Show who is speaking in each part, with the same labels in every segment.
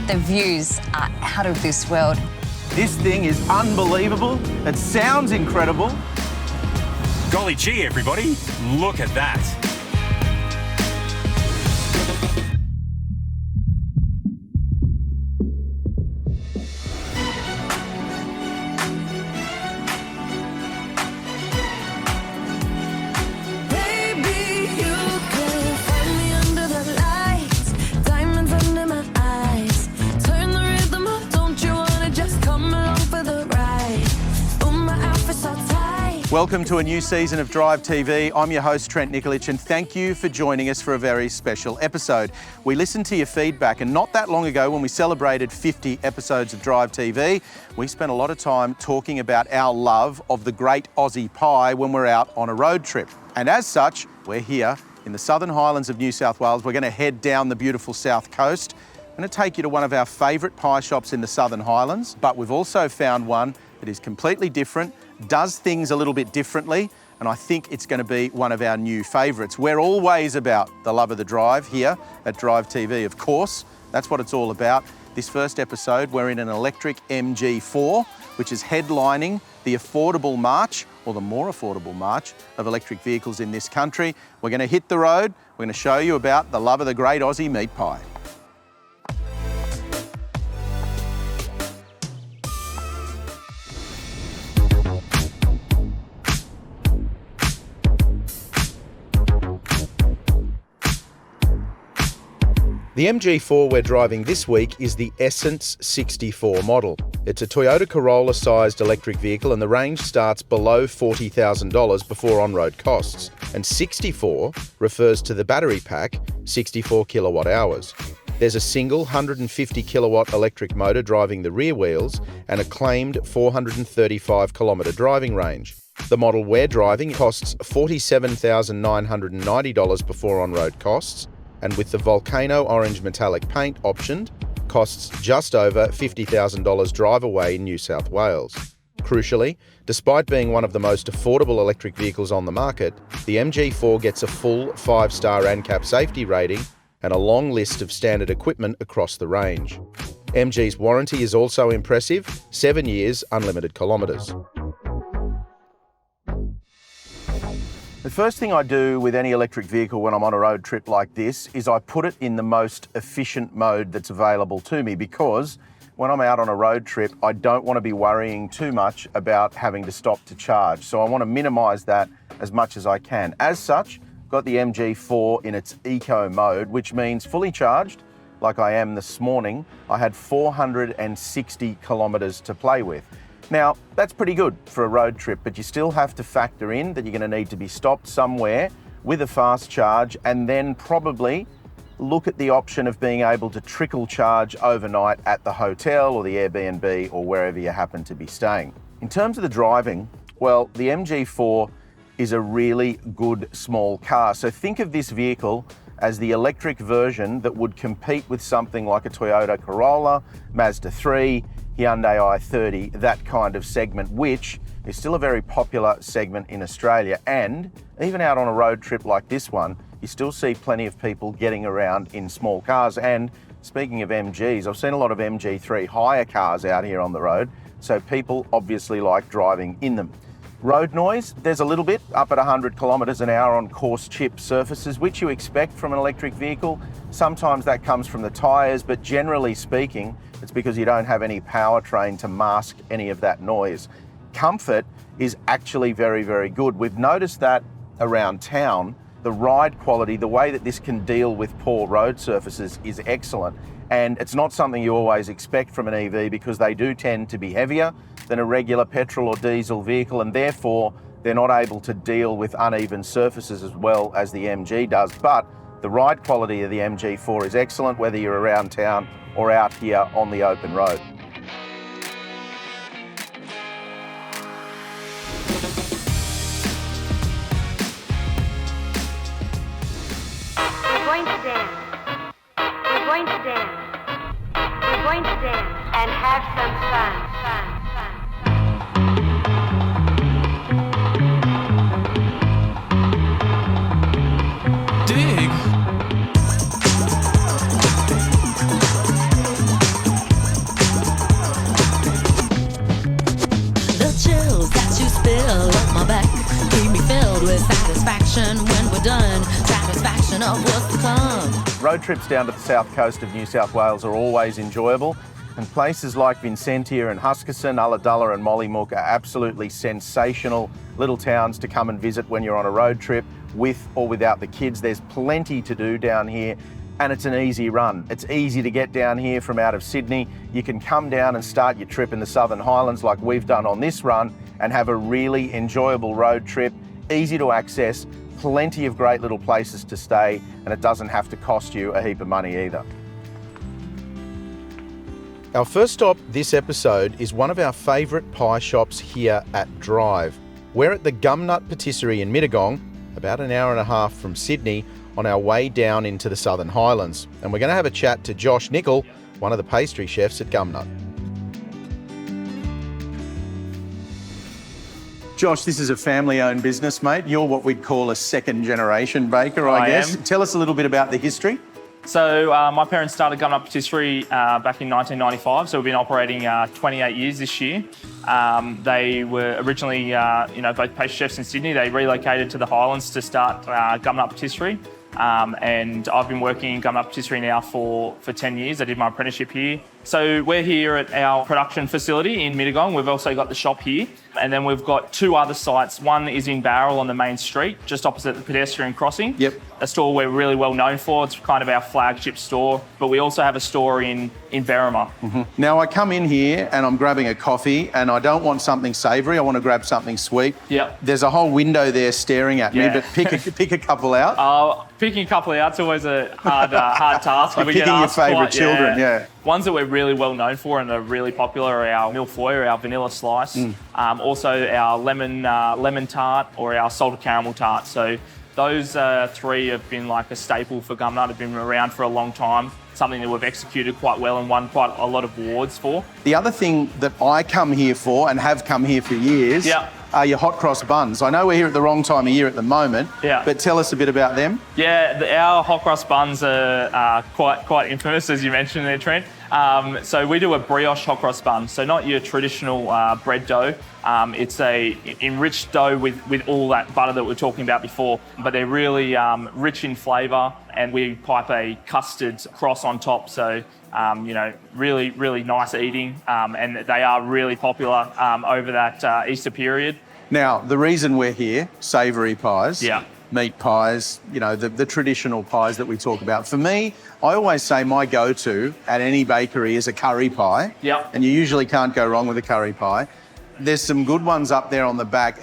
Speaker 1: The views are out of this world.
Speaker 2: This thing is unbelievable. It sounds incredible.
Speaker 3: Golly gee, everybody, look at that.
Speaker 2: Welcome to a new season of Drive TV. I'm your host, Trent and thank you for joining us for a very special episode. We listened to your feedback, and not that long ago when we celebrated 50 episodes of Drive TV, we spent a lot of time talking about our love of the great Aussie pie when we're out on a road trip. And as such, we're here in the Southern Highlands of New South Wales. We're going to head down the beautiful South Coast. I'm going to take you to one of our favourite pie shops in the Southern Highlands, but we've also found one that is completely different, does things a little bit differently, and I think it's going to be one of our new favourites. We're always about the love of the drive here at Drive TV, of course. That's what it's all about. This first episode, we're in an electric MG4, which is headlining the affordable march, or the more affordable march, of electric vehicles in this country. We're going to hit the road. We're going to show you about the love of the great Aussie meat pie. The MG4 we're driving this week is the S06E01 model. It's a Toyota Corolla-sized electric vehicle, and the range starts below $40,000 before on-road costs. And 64 refers to the battery pack, 64 kilowatt hours. There's a single 150 kilowatt electric motor driving the rear wheels and a claimed 435 kilometre driving range. The model we're driving costs $47,990 before on-road costs, and with the Volcano orange metallic paint optioned, costs just over $50,000 drive away in New South Wales. Crucially, despite being one of the most affordable electric vehicles on the market, the MG4 gets a full 5-star ANCAP safety rating and a long list of standard equipment across the range. MG's warranty is also impressive, 7 years, unlimited kilometres. The first thing I do with any electric vehicle when I'm on a road trip like this is I put it in the most efficient mode that's available to me, because when I'm out on a road trip, I don't want to be worrying too much about having to stop to charge. So I want to minimise that as much as I can. As such, I've got the MG4 in its eco mode, which means fully charged, like I am this morning, I had 460 kilometres to play with. Now, that's pretty good for a road trip, but you still have to factor in that you're going to need to be stopped somewhere with a fast charge, and then probably look at the option of being able to trickle charge overnight at the hotel or the Airbnb or wherever you happen to be staying. In terms of the driving, well, the MG4 is a really good small car. So think of this vehicle as the electric version that would compete with something like a Toyota Corolla, Mazda 3, Hyundai i30, that kind of segment, which is still a very popular segment in Australia. And even out on a road trip like this one, you still see plenty of people getting around in small cars. And speaking of MGs, I've seen a lot of MG3 hire cars out here on the road, so people obviously like driving in them. Road noise, there's a little bit, up at 100 kilometres an hour on coarse chip surfaces, which you expect from an electric vehicle. Sometimes that comes from the tyres, but generally speaking, it's because you don't have any powertrain to mask any of that noise. Comfort is actually very, very good. We've noticed that around town, the ride quality, the way that this can deal with poor road surfaces is excellent. And it's not something you always expect from an EV, because they do tend to be heavier than a regular petrol or diesel vehicle, and therefore they're not able to deal with uneven surfaces as well as the MG does. But the ride quality of the MG4 is excellent, whether you're around town or out here on the open road.
Speaker 4: We're going to dance. We're going to dance. We're going to dance and have some fun.
Speaker 5: Dig. about what's to come.
Speaker 2: Road trips down to the south coast of New South Wales are always enjoyable, and places like Vincentia and Huskisson, Ulladulla and Mollymook are absolutely sensational little towns to come and visit when you're on a road trip with or without the kids. There's plenty to do down here, and it's an easy run. It's easy to get down here from out of Sydney. You can come down and start your trip in the Southern Highlands like we've done on this run and have a really enjoyable road trip, easy to access, plenty of great little places to stay, and it doesn't have to cost you a heap of money either. Our first stop this episode is one of our favourite pie shops here at Drive. We're at the Gumnut Patisserie in Mittagong, about an hour and a half from Sydney, on our way down into the Southern Highlands. And we're going to have a chat to Josh Nicol, one of the pastry chefs at Gumnut. Josh, this is a family-owned business, mate. You're what we'd call a second-generation baker, I guess.
Speaker 6: Am.
Speaker 2: Tell us a little bit about the history.
Speaker 6: So my parents started Gumnut Patisserie back in 1995, so we've been operating 28 years this year. They were originally, both pastry chefs in Sydney. They relocated to the Highlands to start Gumnut Patisserie. And I've been working in Gumnut Patisserie now for 10 years. I did my apprenticeship here. So we're here at our production facility in Mittagong. We've also got the shop here. And then we've got two other sites. One is in Barrel on the main street, just opposite the pedestrian crossing.
Speaker 2: Yep.
Speaker 6: A store we're really well known for. It's kind of our flagship store. But we also have a store in Berrima.
Speaker 2: Mm-hmm. Now, I come in here and I'm grabbing a coffee and I don't want something savoury. I want to grab something sweet.
Speaker 6: Yep.
Speaker 2: There's a whole window there staring at me,
Speaker 6: Yeah.
Speaker 2: but pick a couple out.
Speaker 6: Picking a couple out is always a hard task.
Speaker 2: Like
Speaker 6: We
Speaker 2: picking
Speaker 6: get
Speaker 2: your
Speaker 6: asked
Speaker 2: favourite
Speaker 6: quite-
Speaker 2: children, yeah.
Speaker 6: Ones that we're really well known for and are really popular are our millefeuille, our vanilla slice, also our lemon tart or our salted caramel tart. So those three have been like a staple for Gumnut, have been around for a long time, something that we've executed quite well and won quite a lot of awards for.
Speaker 2: The other thing that I come here for and have come here for years
Speaker 6: Yeah.
Speaker 2: are your hot cross buns. I know we're here at the wrong time of year at the moment,
Speaker 6: Yeah.
Speaker 2: but tell us a bit about them.
Speaker 6: Yeah, our hot cross buns are quite infamous, as you mentioned there, Trent. So we do a brioche hot cross bun, so not your traditional bread dough. It's a enriched dough with all that butter that we were talking about before, but they're really rich in flavour, and we pipe a custard cross on top. So really, really nice eating, and they are really popular over that Easter period.
Speaker 2: Now, the reason we're here, savoury pies,
Speaker 6: Yeah.
Speaker 2: meat pies, the traditional pies that we talk about. For me, I always say my go-to at any bakery is a curry pie.
Speaker 6: Yeah.
Speaker 2: And you usually can't go wrong with a curry pie. There's some good ones up there on the back.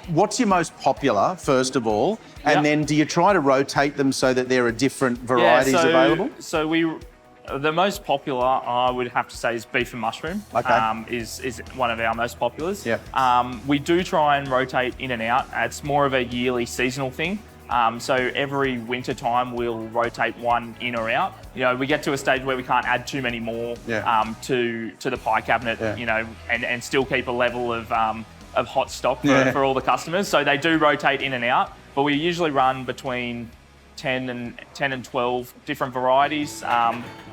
Speaker 2: What's your most popular, first of all? And
Speaker 6: Yeah.
Speaker 2: then do you try to rotate them so that there are different varieties available?
Speaker 6: So the most popular, I would have to say, is beef and mushroom.
Speaker 2: Okay.
Speaker 6: Is one of our most populars.
Speaker 2: Yeah.
Speaker 6: We do try and rotate in and out. It's more of a yearly seasonal thing. So every winter time we'll rotate one in or out. We get to a stage where we can't add too many more to the pie cabinet.
Speaker 2: Yeah.
Speaker 6: And still keep a level of hot stock for all the customers. So they do rotate in and out, but we usually run between 10 and 12 different varieties.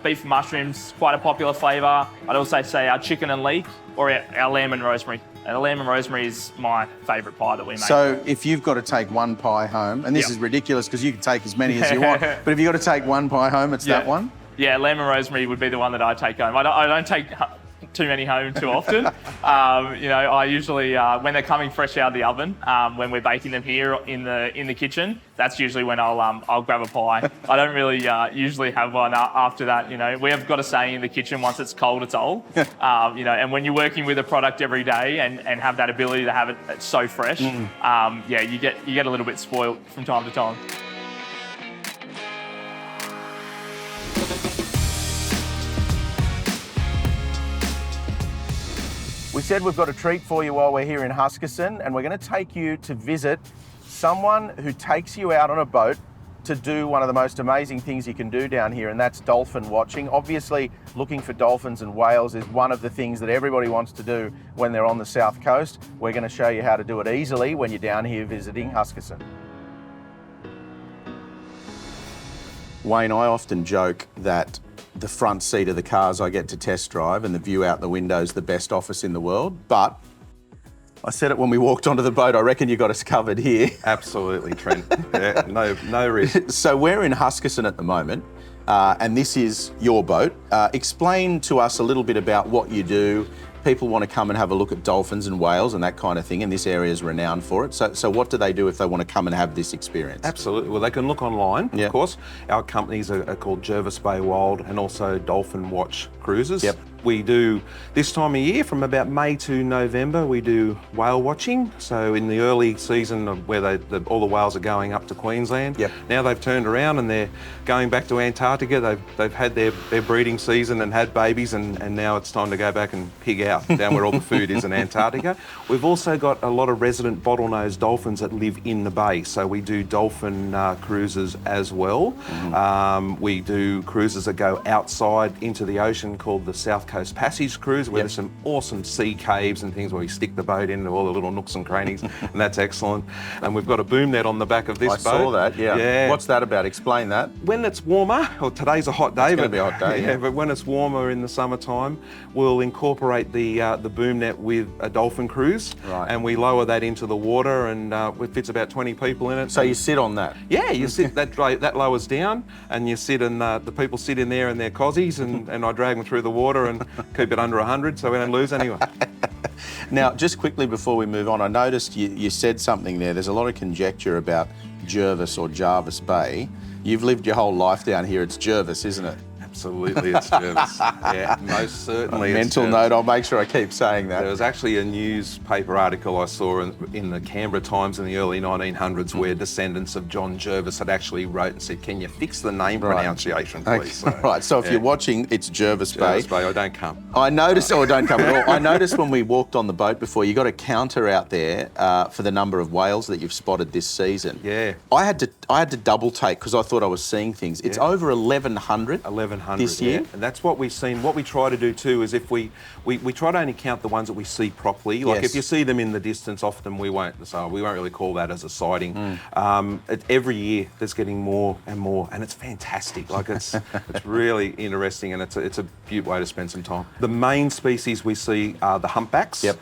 Speaker 6: Beef and mushrooms, quite a popular flavour. I'd also say our chicken and leek or our lamb and rosemary. And the lamb and rosemary is my favourite pie that we make.
Speaker 2: So if you've got to take one pie home, and this is ridiculous because you can take as many as you want, but if you've got to take one pie home, it's that one?
Speaker 6: Yeah, lamb and rosemary would be the one that I take home. I don't take too many home too often. I usually, when they're coming fresh out of the oven, when we're baking them here in the kitchen, that's usually when I'll grab a pie. I don't really usually have one after that. We have got a saying in the kitchen: once it's cold, it's old. And when you're working with a product every day and have that ability to have it so fresh, you get a little bit spoiled from time to time.
Speaker 2: We said we've got a treat for you while we're here in Huskisson, and we're going to take you to visit someone who takes you out on a boat to do one of the most amazing things you can do down here, and that's dolphin watching. Obviously, looking for dolphins and whales is one of the things that everybody wants to do when they're on the South Coast. We're going to show you how to do it easily when you're down here visiting Huskisson. Wayne, I often joke that the front seat of the cars I get to test drive and the view out the window is the best office in the world, but I said it when we walked onto the boat. I reckon you got us covered here.
Speaker 5: Absolutely, Trent. Yeah, no risk.
Speaker 2: So we're in Huskisson at the moment, and this is your boat. Explain to us a little bit about what you do. People want to come and have a look at dolphins and whales and that kind of thing, and this area is renowned for it. So what do they do if they want to come and have this experience?
Speaker 5: Absolutely. Well, they can look online,
Speaker 2: Yep.
Speaker 5: of course. Our companies are called Jervis Bay Wild and also Dolphin Watch Cruises.
Speaker 2: Yep.
Speaker 5: We do, this time of year, from about May to November, we do whale watching. So in the early season of where all the whales are going up to Queensland.
Speaker 2: Yep.
Speaker 5: Now they've turned around and they're going back to Antarctica. They've had their breeding season and had babies, and now it's time to go back and pig out down where all the food is in Antarctica. We've also got a lot of resident bottlenose dolphins that live in the bay. So we do dolphin cruises as well. We do cruises that go outside into the ocean called the South Coast Passage cruise, where
Speaker 2: Yep.
Speaker 5: there's some awesome sea caves and things where we stick the boat into all the little nooks and crannies, and that's excellent. And we've got a boom net on the back of this
Speaker 2: I
Speaker 5: boat.
Speaker 2: saw that, yeah.
Speaker 5: Yeah.
Speaker 2: What's that about? Explain that.
Speaker 5: When it's warmer, well, today's a hot day.
Speaker 2: It's gonna be a hot day, yeah.
Speaker 5: But when it's warmer in the summertime, we'll incorporate the boom net with a dolphin cruise,
Speaker 2: Right.
Speaker 5: and we lower that into the water, and it fits about 20 people in it.
Speaker 2: So you sit on that?
Speaker 5: Yeah, you sit, that lowers down, and you sit, and the people sit in there in their cozies, and I drag them through the water and keep it under 100 so we don't lose anyone.
Speaker 2: Now, just quickly before we move on, I noticed you said something there. There's a lot of conjecture about Jervis or Jervis Bay. You've lived your whole life down here. It's Jervis, isn't it?
Speaker 5: Absolutely, it's Jervis. Yeah, most certainly.
Speaker 2: A
Speaker 5: it's
Speaker 2: mental
Speaker 5: Jervis.
Speaker 2: note, I'll make sure I keep saying that.
Speaker 5: There was actually a newspaper article I saw in the Canberra Times in the early 1900s where descendants of John Jervis had actually wrote and said, "Can you fix the name pronunciation, please?"
Speaker 2: Okay. Right, so if you're watching, it's Jervis Bay.
Speaker 5: Jervis Bay, I don't come.
Speaker 2: I noticed, don't come at all. I noticed when we walked on the boat before, you got a counter out there for the number of whales that you've spotted this season.
Speaker 5: Yeah.
Speaker 2: I had to double take because I thought I was seeing things. It's over 1,100.
Speaker 5: 1,100
Speaker 2: this year.
Speaker 5: yeah. And that's what we've seen. What we try to do too is if we try to only count the ones that we see properly. Like
Speaker 2: Yes.
Speaker 5: if you see them in the distance, often we won't really call that as a sighting. Every year there's getting more and more, and it's fantastic. Like it's really interesting, and it's a beaut way to spend some time. The main species we see are the humpbacks.
Speaker 2: Yep.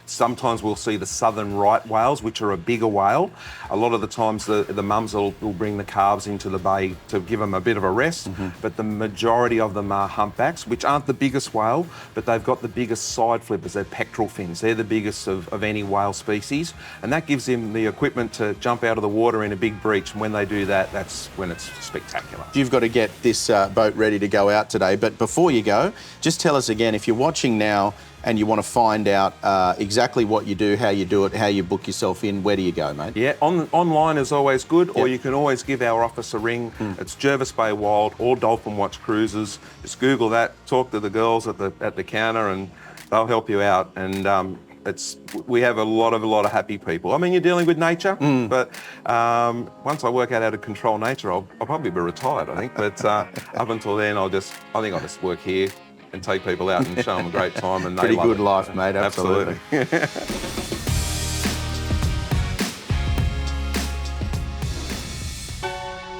Speaker 5: Sometimes we'll see the southern right whales, which are a bigger whale. A lot of the times the mums will bring the calves into the bay to give them a bit of a rest, but the majority of them are humpbacks, which aren't the biggest whale, but they've got the biggest side flippers, they're pectoral fins. They're the biggest of any whale species, and that gives them the equipment to jump out of the water in a big breach, and when they do that, that's when it's spectacular.
Speaker 2: You've got to get this boat ready to go out today, but before you go, just tell us again, if you're watching now and you want to find out exactly what you do, how you do it, how you book yourself in, where do you go, mate?
Speaker 5: Yeah, online is always good, or
Speaker 2: Yep.
Speaker 5: you can always give our office a ring. It's Jervis Bay Wild or Dolphin Watch Cruises. Just Google that, talk to the girls at the counter, and they'll help you out. And we have a lot of happy people. I mean, you're dealing with nature, but once I work out how to control nature, I'll probably be retired, I think. But up until then, I think I'll just work here and take people out and show them a great time, and they
Speaker 2: Pretty
Speaker 5: love
Speaker 2: good
Speaker 5: it.
Speaker 2: life, mate, absolutely.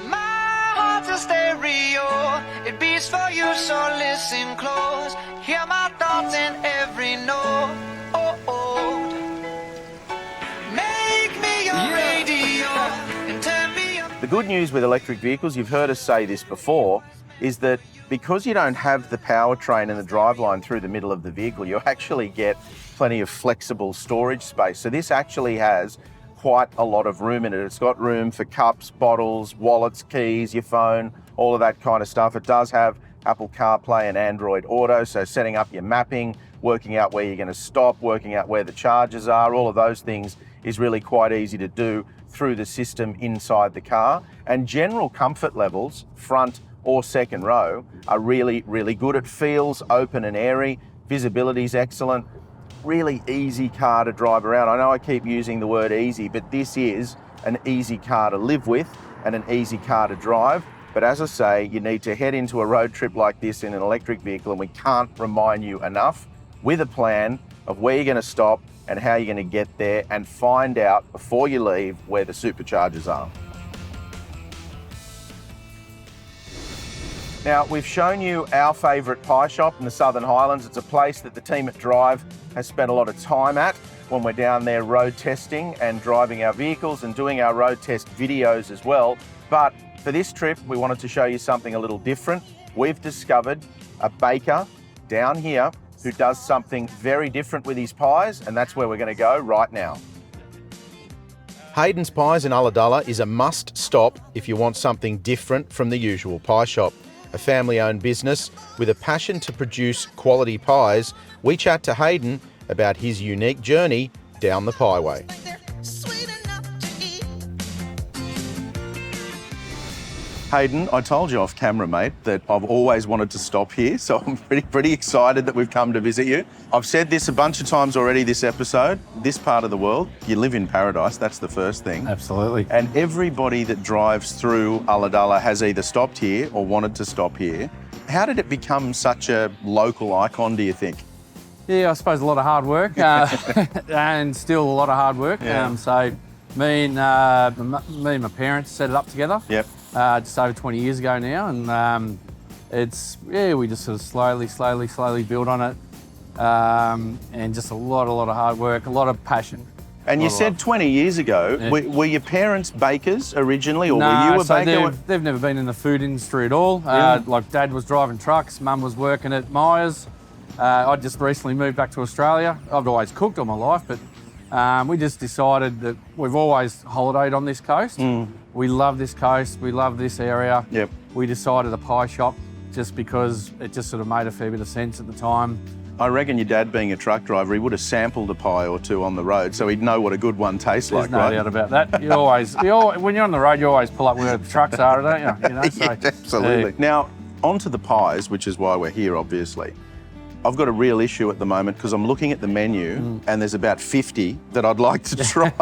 Speaker 7: My heart's a stereo, it beats for you, so listen close. Hear my thoughts in every note. Make me your radio and turn me up.
Speaker 2: The good news with electric vehicles, you've heard us say this before, is that because you don't have the powertrain and the driveline through the middle of the vehicle, you actually get plenty of flexible storage space. So this actually has quite a lot of room in it. It's got room for cups, bottles, wallets, keys, your phone, all of that kind of stuff. It does have Apple CarPlay and Android Auto, so setting up your mapping, working out where you're going to stop, working out where the chargers are, all of those things is really quite easy to do through the system inside the car. And general comfort levels, front or second row, are really, really good. It feels open and airy, visibility's excellent, really easy car to drive around. I know I keep using the word easy, but this is an easy car to live with and an easy car to drive. But as I say, you need to head into a road trip like this in an electric vehicle, and we can't remind you enough, with a plan of where you're going to stop and how you're going to get there, and find out before you leave where the superchargers are. Now, we've shown you our favourite pie shop in the Southern Highlands. It's a place that the team at Drive has spent a lot of time at. when we're down there road testing and driving our vehicles and doing our road test videos as well. But for this trip, we wanted to show you something a little different. We've discovered a baker down here who does something very different with his pies, and that's where we're going to go right now. Hayden's Pies in Ulladulla is a must stop if you want something different from the usual pie shop. A family-owned business with a passion to produce quality pies, we chat to Hayden about his unique journey down the pieway. Hayden, I told you off camera, mate, that I've always wanted to stop here, so I'm pretty excited that we've come to visit you. I've said this a bunch of times already this episode. This part of the world, you live in paradise, that's the first thing.
Speaker 8: Absolutely.
Speaker 2: And everybody that drives through Ulladulla has either stopped here or wanted to stop here. How did it become such a local icon, do you think?
Speaker 8: Yeah, I suppose a lot of hard work and still a lot of hard work.
Speaker 2: Yeah.
Speaker 8: So me and my parents set it up together.
Speaker 2: Yep.
Speaker 8: Just over 20 years ago now, and we just sort of slowly built on it, and just a lot of hard work, a lot of passion.
Speaker 2: And you said 20 years ago,
Speaker 8: Yeah.
Speaker 2: were your parents bakers originally, or
Speaker 8: No,
Speaker 2: were you a
Speaker 8: so
Speaker 2: baker?
Speaker 8: they've never been in the food industry at all.
Speaker 2: Yeah.
Speaker 8: Like Dad was driving trucks, Mum was working at Myers. I just recently moved back to Australia. I've always cooked all my life, but we just decided that we've always holidayed on this coast. We love this coast, we love this area.
Speaker 2: Yep.
Speaker 8: We decided a pie shop just because it just sort of made a fair bit of sense at the time.
Speaker 2: I reckon your dad, being a truck driver, he would have sampled a pie or two on the road, so he'd know what a good one tastes
Speaker 8: There's
Speaker 2: like,
Speaker 8: no
Speaker 2: right?
Speaker 8: doubt about that. You always, when you're on the road, you always pull up where the trucks are, don't you? You know, so,
Speaker 2: Yeah, absolutely. Now, onto the pies, which is why we're here, obviously. I've got a real issue at the moment because I'm looking at the menu and there's about 50 that I'd like to try.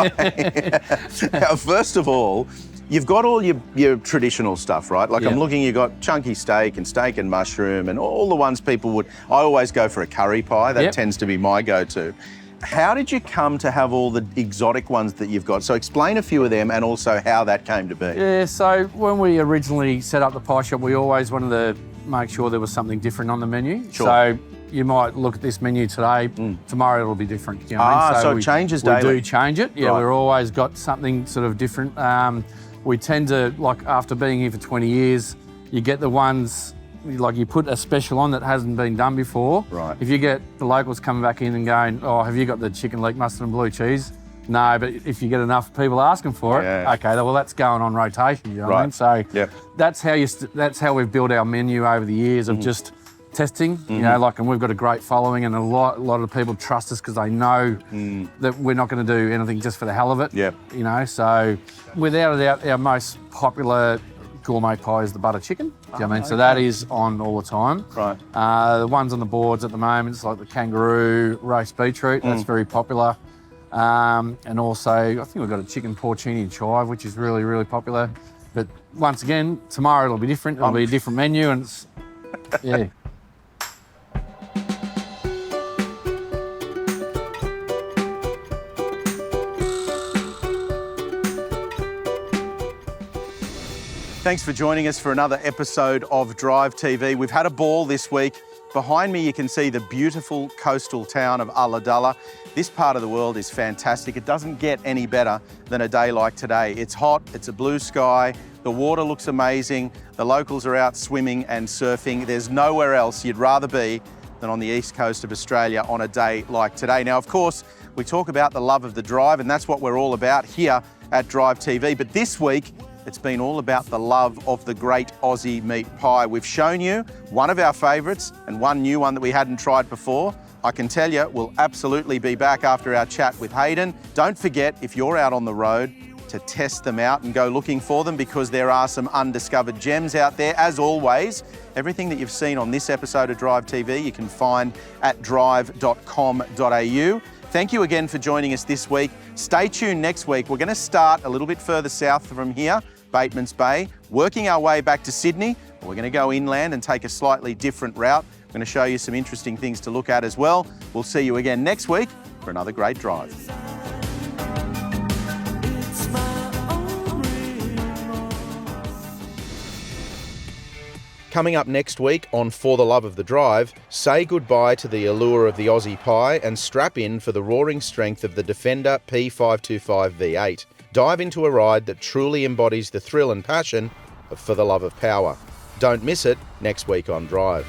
Speaker 2: Now, first of all, you've got all your traditional stuff, right? Like I'm looking, you've got chunky steak and mushroom and all the ones people would... I always go for a curry pie. That tends to be my go-to. How did you come to have all the exotic ones that you've got? So explain a few of them and also how that came to be.
Speaker 8: Yeah, so when we originally set up the pie shop, we always wanted to make sure there was something different on the menu.
Speaker 2: Sure.
Speaker 8: So you might look at this menu today, tomorrow it'll be different. You know what I mean?
Speaker 2: So it changes daily?
Speaker 8: We do change it. Yeah,
Speaker 2: Right.
Speaker 8: we've always got something sort of different. We tend to, like after being here for 20 years, you get the ones, like you put a special on that hasn't been done before.
Speaker 2: Right.
Speaker 8: If you get the locals coming back in and going, oh, have you got the chicken leek mustard and blue cheese? No, but if you get enough people asking for it, okay, well that's going on rotation. You know what I mean? So that's how that's how we've built our menu over the years of just testing. You know, like, and we've got a great following, and a lot of the people trust us because they know that we're not going to do anything just for the hell of it.
Speaker 2: Yep.
Speaker 8: You know, so without a doubt, our most popular gourmet pie is the butter chicken. Do you know what I mean? So that is on all the time.
Speaker 2: Right.
Speaker 8: The ones on the boards at the moment, it's like the kangaroo roast beetroot. That's very popular. And also, I think we've got a chicken porcini and chive, which is really, really popular. But once again, tomorrow it'll be different. It'll be a different menu, and it's, yeah.
Speaker 2: Thanks for joining us for another episode of Drive TV. We've had a ball this week. Behind me, you can see the beautiful coastal town of Ulladulla. This part of the world is fantastic. It doesn't get any better than a day like today. It's hot, it's a blue sky, the water looks amazing, the locals are out swimming and surfing. There's nowhere else you'd rather be than on the east coast of Australia on a day like today. Now, of course, we talk about the love of the drive, and that's what we're all about here at Drive TV. But this week, it's been all about the love of the great Aussie meat pie. We've shown you one of our favourites and one new one that we hadn't tried before. I can tell you we'll absolutely be back after our chat with Hayden. Don't forget, if you're out on the road, to test them out and go looking for them, because there are some undiscovered gems out there. As always, everything that you've seen on this episode of Drive TV you can find at drive.com.au. Thank you again for joining us this week. Stay tuned next week. We're going to start a little bit further south from here, Bateman's Bay, working our way back to Sydney. We're going to go inland and take a slightly different route. I'm going to show you some interesting things to look at as well. We'll see you again next week for another great drive. Coming up next week on For the Love of the Drive, say goodbye to the allure of the Aussie pie and strap in for the roaring strength of the Defender P525 V8. Dive into a ride that truly embodies the thrill and passion of For the Love of Power. Don't miss it next week on Drive.